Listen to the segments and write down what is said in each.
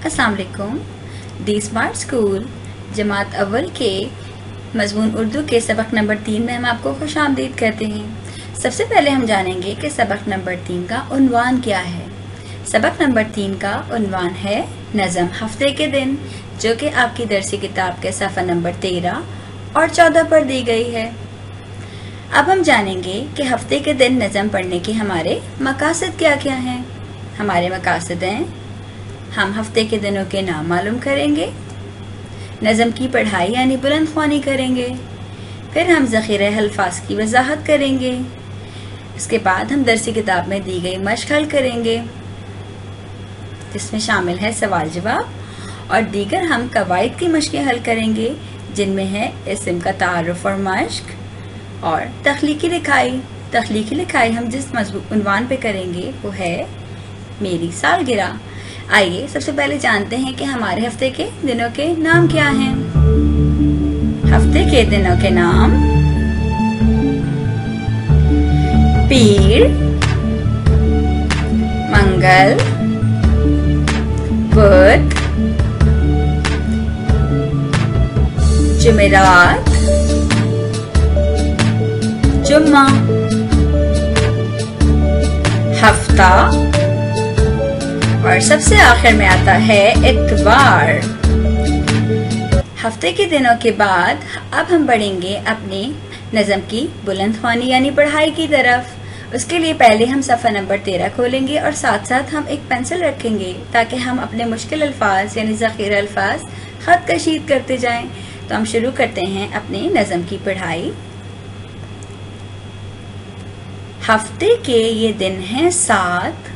अस्सलाम वालेकुम। दी smart school जमात अव्वल के मज़मून उर्दू के सबक नंबर 3 में हम आपको खुशामदीद कहते हैं। सबसे पहले हम जानेंगे कि सबक नंबर 3 का उन्वान क्या है। सबक नंबर 3 का उन्वान है नज़म हफ्ते के दिन, जो कि आपकी दरसी किताब के सफ़ा नंबर 13 और 14 पर दी गई है। अब हम जानेंगे कि हफ्ते के दिन नज़म पढ़ने के हमारे मकासद क्या क्या हैं। हमारे मकासद हैं, हम हफ्ते के दिनों के नाम मालूम करेंगे, नज़म की पढ़ाई यानी बुलंद ख्वानी करेंगे, फिर हम ज़ख़ीरे अल्फाज की वजाहत करेंगे। इसके बाद हम दरसी किताब में दी गई मश्क हल करेंगे, जिसमें शामिल है सवाल जवाब, और दीगर हम कवायद की मश्कें हल करेंगे, जिनमें है इस्म का तारुफ और मश्क और तख्लीकी लिखाई। तख्लीकी लिखाई हम जिस उन्वान पे करेंगे वो है मेरी सालगिरह। आइए सबसे पहले जानते हैं कि हमारे हफ्ते के दिनों के नाम क्या हैं। हफ्ते के दिनों के नाम पीर, मंगल, बुध, जुमेरात, जुम्मा, हफ्ता और सबसे आखिर में आता है इतवार। हफ्ते के दिनों के बाद अब हम बढ़ेंगे अपनी नज़म की बुलंद ख्वानी यानी पढ़ाई की तरफ। उसके लिए पहले हम सफ़ा नंबर 13 खोलेंगे और साथ साथ हम एक पेंसिल रखेंगे, ताकि हम अपने मुश्किल अल्फाज यानी ज़ख़ीरा अल्फाज खत कशीद करते जाएं। तो हम शुरू करते हैं अपनी नज़म की पढ़ाई। हफ्ते के ये दिन हैं 7,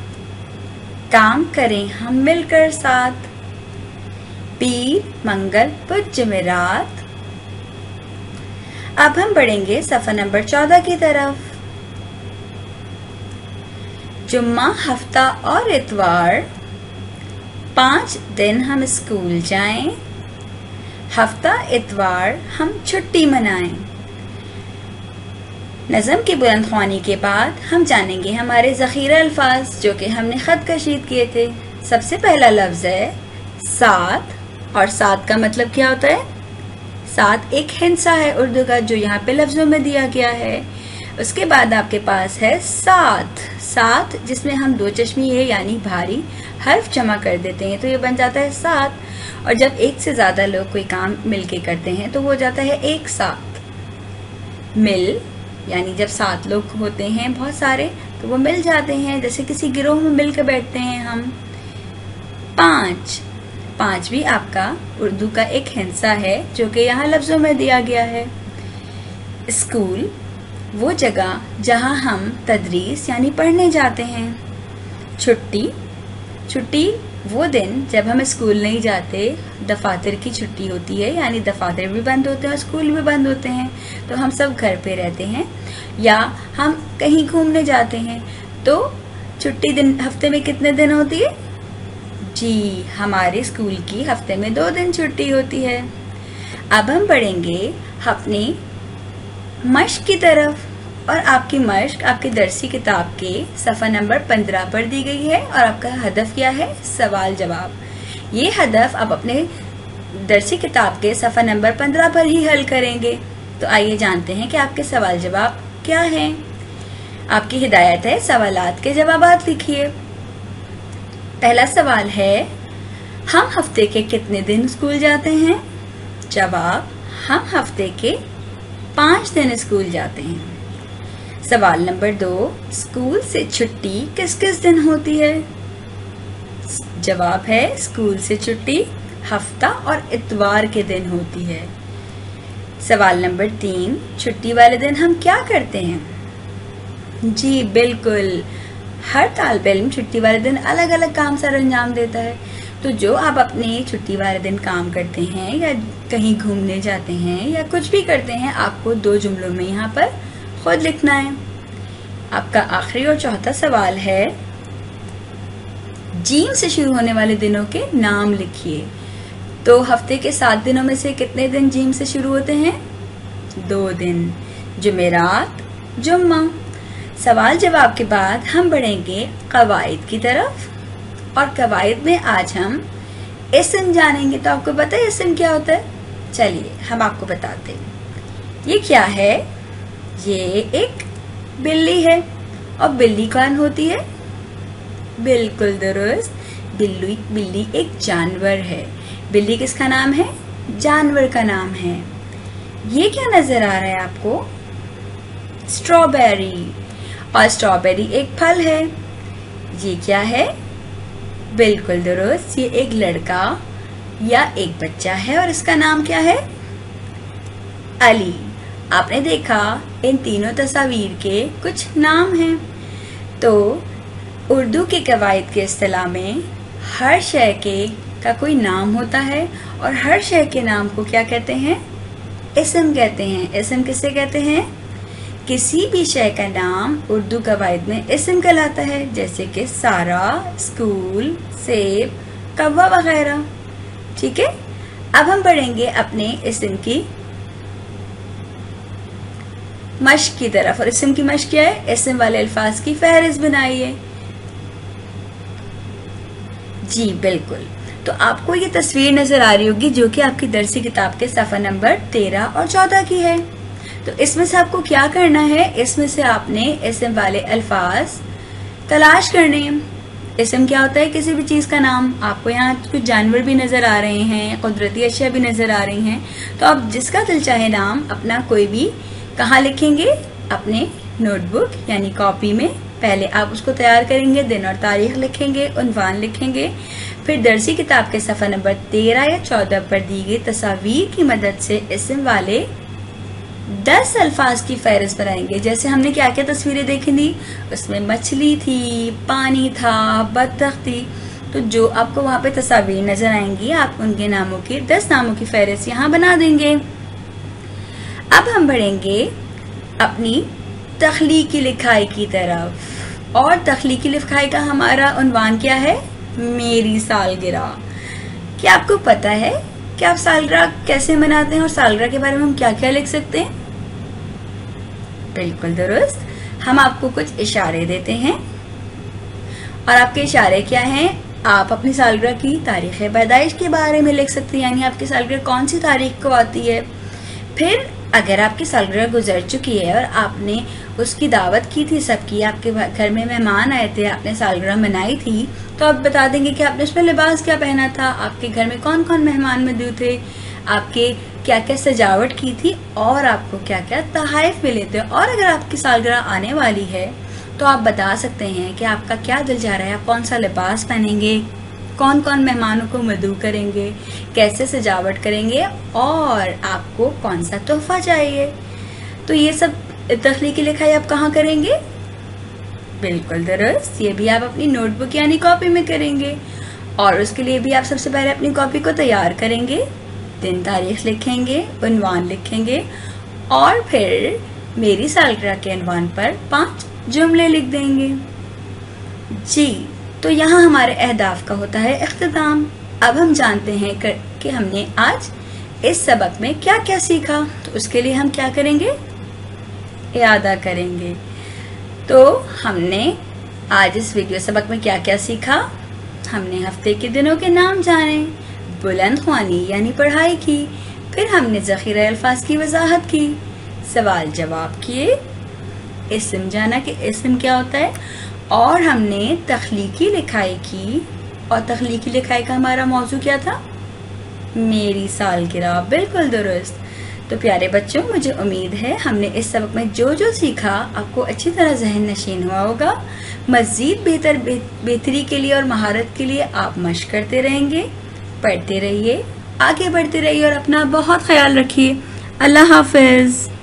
काम करें हम मिलकर साथ। पीर, मंगल, बुध, जुमेरात। अब हम बढ़ेंगे सफ़ा नंबर 14 की तरफ। जुम्मा, हफ्ता और इतवार, 5 दिन हम स्कूल जाएं। हफ्ता इतवार हम छुट्टी मनाएं। नज़म की बुलंद ख्वानी के बाद हम जानेंगे हमारे ज़ख़ीरा अल्फाज, जो कि हमने ख़त कशीद किए थे। सबसे पहला लफ्ज़ है 7, और 7 का मतलब क्या होता है? 7 एक हिंसा है उर्दू का, जो यहाँ पे लफ्ज़ों में दिया गया है। उसके बाद आपके पास है 7, जिसमें हम 2 चश्मी है यानी भारी हर्फ जमा कर देते हैं, तो ये बन जाता है 7। और जब एक से ज़्यादा लोग कोई काम मिल के करते हैं तो वो जाता है एक साथ। मिल यानी जब 7 लोग होते हैं बहुत सारे, तो वो मिल जाते हैं, जैसे किसी गिरोह में मिल के बैठते हैं हम। 5 भी आपका उर्दू का एक हिंसा है, जो कि यहाँ लफ्ज़ों में दिया गया है। स्कूल वो जगह जहाँ हम तदरीस यानी पढ़ने जाते हैं। छुट्टी वो दिन जब हम स्कूल नहीं जाते, दफातर की छुट्टी होती है, यानी दफातर भी बंद होते हैं और स्कूल भी बंद होते हैं, तो हम सब घर पे रहते हैं या हम कहीं घूमने जाते हैं। तो छुट्टी दिन हफ्ते में कितने दिन होती है? जी, हमारे स्कूल की हफ्ते में 2 दिन छुट्टी होती है। अब हम बढ़ेंगे अपनी मश्क की तरफ, और आपकी मश्क आपकी दरसी किताब के सफ़ा नंबर 15 पर दी गई है, और आपका हदफ क्या है? सवाल जवाब। ये हदफ आप अपने दरसी किताब के सफ़ा नंबर 15 पर ही हल करेंगे। तो आइए जानते हैं कि आपके सवाल जवाब क्या हैं। आपकी हिदायत है सवालात के जवाबात लिखिए। पहला सवाल है, हम हफ्ते के कितने दिन स्कूल जाते हैं? जवाब, हम हफ्ते के 5 दिन स्कूल जाते हैं। सवाल नंबर 2, स्कूल से छुट्टी किस किस दिन होती है? जवाब है, स्कूल से छुट्टी हफ्ता और इतवार के दिन होती है। सवाल नंबर 3, छुट्टी वाले दिन हम क्या करते हैं? जी बिल्कुल, हर तालिब इल्म छुट्टी वाले दिन अलग अलग काम सर अंजाम देता है। तो जो आप अपने छुट्टी वाले दिन काम करते हैं, या कहीं घूमने जाते हैं, या कुछ भी करते हैं, आपको 2 जुमलों में यहाँ पर खुद लिखना है। आपका आखिरी और चौथा सवाल है, जीम से शुरू होने वाले दिनों के नाम लिखिए। तो हफ्ते के 7 दिनों में से कितने दिन जीम से शुरू होते हैं? 2 दिन, जुमेरात, जुम्मा। सवाल जवाब के बाद हम बढ़ेंगे कवायद की तरफ, और कवायद में आज हम इसम जानेंगे। तो आपको पता है इसम क्या होता है? चलिए हम आपको बताते हैं। ये क्या है? ये एक बिल्ली है। और बिल्ली कौन होती है? बिल्कुल दुरुस्त, बिल्ली एक जानवर है। बिल्ली किसका नाम है? जानवर का नाम है। ये क्या नजर आ रहा है आपको? स्ट्रॉबेरी। और स्ट्रॉबेरी एक फल है। ये क्या है? बिल्कुल दुरुस्त, ये एक लड़का या एक बच्चा है और इसका नाम क्या है? अली। आपने देखा इन तीनों तस्वीर के कुछ नाम हैं। तो उर्दू के कवायद के इस्तिलाह में हर शय का कोई नाम होता है और हर शय के नाम को क्या कहते हैं? इसम कहते हैं। इसम किसे कहते हैं? किसी भी शय का नाम उर्दू कवायद में इसम कहलाता है, जैसे कि सारा, स्कूल, सेब, कौवा वगैरह। ठीक है, अब हम बढ़ेंगे अपने इसम की मश्क की तरफ। और इसम की मश्क क्या है? इसम वाले अल्फाज की फहरिस्त बनाइए। जी बिल्कुल। तो आपको ये तस्वीर नजर आ रही होगी जो कि आपकी दरसी किताब के सफ़ा नंबर 13 और 14 की है। तो इसमें से आपको क्या करना है? इसमें से आपने इसम वाले अल्फाज तलाश करने हैं। इसम क्या होता है? किसी भी चीज का नाम। आपको यहाँ कुछ जानवर भी नजर आ रहे हैं, कुदरती अशिया भी नजर आ रही हैं। तो आप जिसका दिल चाहे नाम अपना कोई भी कहाँ लिखेंगे? अपने नोटबुक यानी कॉपी में। पहले आप उसको तैयार करेंगे, दिन और तारीख लिखेंगे, उन्वान लिखेंगे। फिर दरसी किताब के सफ़ा नंबर 13 या 14 पर दी गई तस्वीर की मदद से इसम वाले 10 अल्फाज की फहरिस्त बनाएंगे। जैसे हमने क्या क्या तस्वीरें देखी थी, उसमें मछली थी, पानी था, बत्तख थी। तो जो आपको वहाँ पे तस्वीर नजर आएंगी, आप उनके नामों की 10 नामों की फहरिस्त यहाँ बना देंगे। अब हम बढ़ेंगे अपनी तख्लीकी लिखाई की तरफ। और तख्लीकी लिखाई का हमारा उन्वान क्या है? मेरी सालगिरह। क्या आपको पता है कि आप सालगिरह कैसे मनाते हैं और सालगिरह के बारे में हम क्या क्या लिख सकते हैं? बिल्कुल दुरुस्त, हम आपको कुछ इशारे देते हैं और आपके इशारे क्या हैं? आप अपनी सालगिरह की तारीख पैदाइश के बारे में लिख सकते हैं, यानी आपकी सालगिरह कौन सी तारीख को आती है। फिर अगर आपकी सालगिरह गुजर चुकी है और आपने उसकी दावत की थी, सबकी, आपके घर में मेहमान आए थे, आपने सालगिरह मनाई थी, तो आप बता देंगे कि आपने उसमें लिबास क्या पहना था, आपके घर में कौन कौन मेहमान मौजूद थे, आपके क्या क्या सजावट की थी और आपको क्या क्या तोहफे मिले थे। और अगर आपकी सालगिरह आने वाली है तो आप बता सकते हैं कि आपका क्या दिल चाह रहा है, आप कौन सा लिबास पहनेंगे, कौन कौन मेहमानों को मदऊ करेंगे, कैसे सजावट करेंगे और आपको कौन सा तोहफा चाहिए। तो ये सब तख्लीकी लिखाई आप कहाँ करेंगे? बिल्कुल दुरुस्त, ये भी आप अपनी नोटबुक यानी कॉपी में करेंगे। और उसके लिए भी आप सबसे पहले अपनी कॉपी को तैयार करेंगे, दिन तारीख लिखेंगे, उन्वान लिखेंगे और फिर मेरी सालगिरह के उन्वान पर 5 जुमले लिख देंगे। जी, तो यहाँ हमारे अहदाफ का होता है इख्तिताम। अब हम जानते हैं कि हमने आज इस सबक में क्या क्या सीखा। तो उसके लिए हम क्या करेंगे? इयादा करेंगे। तो हमने आज इस वीडियो सबक में क्या क्या सीखा? हमने हफ्ते के दिनों के नाम जाने, बुलंद ख्वानी यानी पढ़ाई की, फिर हमने ज़ख़ीरा अल्फाज की वजाहत की, सवाल जवाब किए, इसम जाना कि इसम क्या होता है, और हमने तख्लीकी लिखाई की। और तख्लीकी लिखाई का हमारा मौजू क्या था? मेरी सालगिरह। बिल्कुल दुरुस्त। तो प्यारे बच्चों, मुझे उम्मीद है हमने इस सबक में जो जो सीखा आपको अच्छी तरह जहन नशीन हुआ होगा। मज़ीद बेहतरी के लिए और महारत के लिए आप मश्क करते रहेंगे, पढ़ते रहिए, आगे बढ़ते रहिए और अपना बहुत ख्याल रखिए। अल्लाह हाफ़िज़।